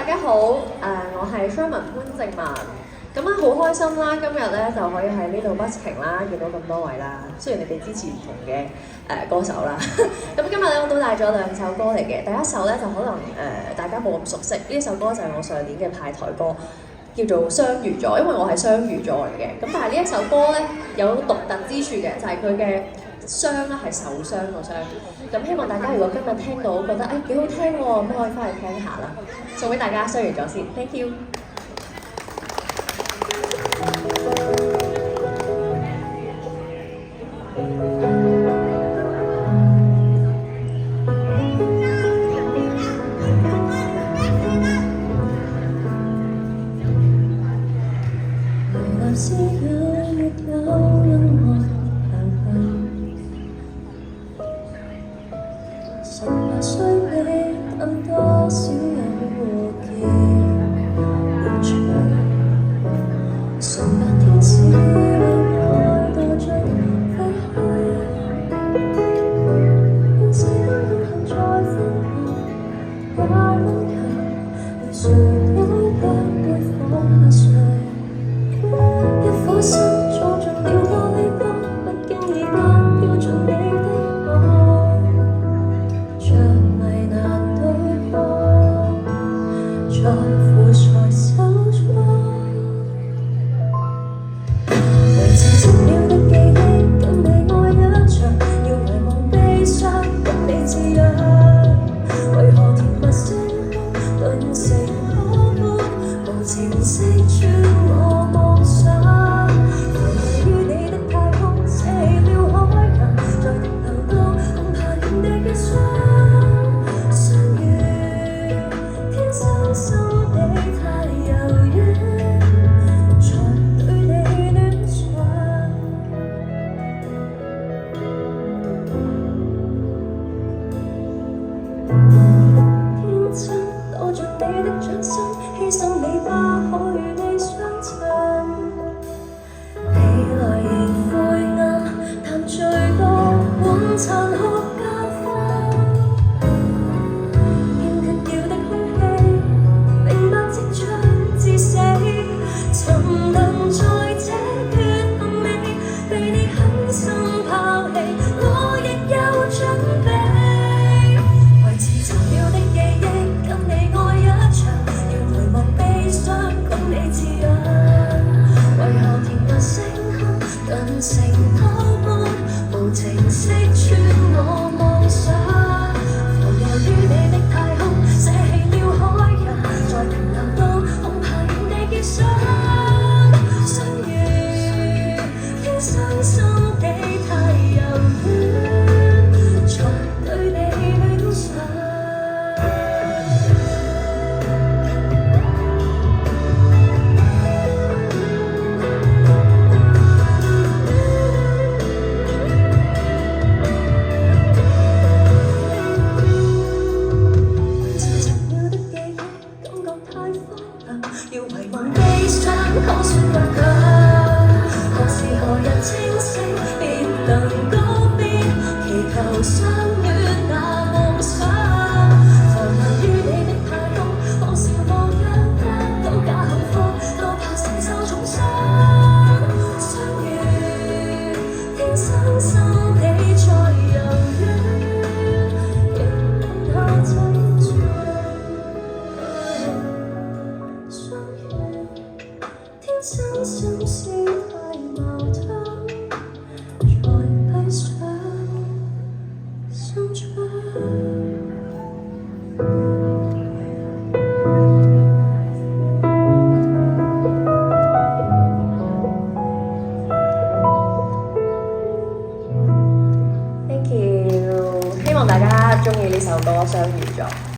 家好，我係 Sherman 潘靜文，咁啊好開心啦！今日咧就可以喺呢度 busking 啦，見到咁多位啦。雖然你哋支持唔同嘅歌手啦，咁今日咧我都帶咗兩首歌嚟嘅。第一首咧就可能大家冇咁熟悉，呢首歌就係我上年嘅派台歌，叫做雙魚座，因為我係雙魚座嚟嘅。咁但係呢一首歌咧有獨特之處嘅，就係佢嘅傷咧係受傷個傷。咁希望大家如果今日聽到覺得幾好聽喎，咁可以翻去聽下啦。送俾大家雙魚座先 ，thank you。18歲你但多少有記現場18天使離開多將飛去願世間永恆再分開也溫柔而誰都不會放下誰一顆心撞進了玻璃光不經意間掉進你的愛着迷難對看在乎才手中維持寂寥的記憶跟你愛一場要遺忘悲傷跟你自由為何甜蜜星空頓成泡沫無情識穿我夢想浮游於你的太空捨棄了海洋再停留到恐怕連地嘅傷相遇天生心地太柔軟才對你戀上天真攞着你的掌心犧牲你吧可與你相襯你來年悔暗談最多換殘酷教訓厭倦掉的空氣明白即將致死曾能在這缺陷裏被你狠心拋棄我亦有準備維持寂寥的記憶跟你愛一場要遺忘悲傷跟你自由為何甜蜜星空頓成泡沫無情識穿我夢想浮游於你的太空捨棄了海洋再停留到恐怕連地結霜相遇天生心地太柔軟才對你戀上要遺忘悲傷，可算倔強。何時何日清醒，便能告別，祈求相戀那夢想。浮游於你的太空，可笑我一得到假幸福，都怕承受重傷。相遇天生心地再柔軟，亦能下製造。天生心思太矛盾，才閉上心窗。Thank you，希望大家鍾意呢首歌《雙魚座》。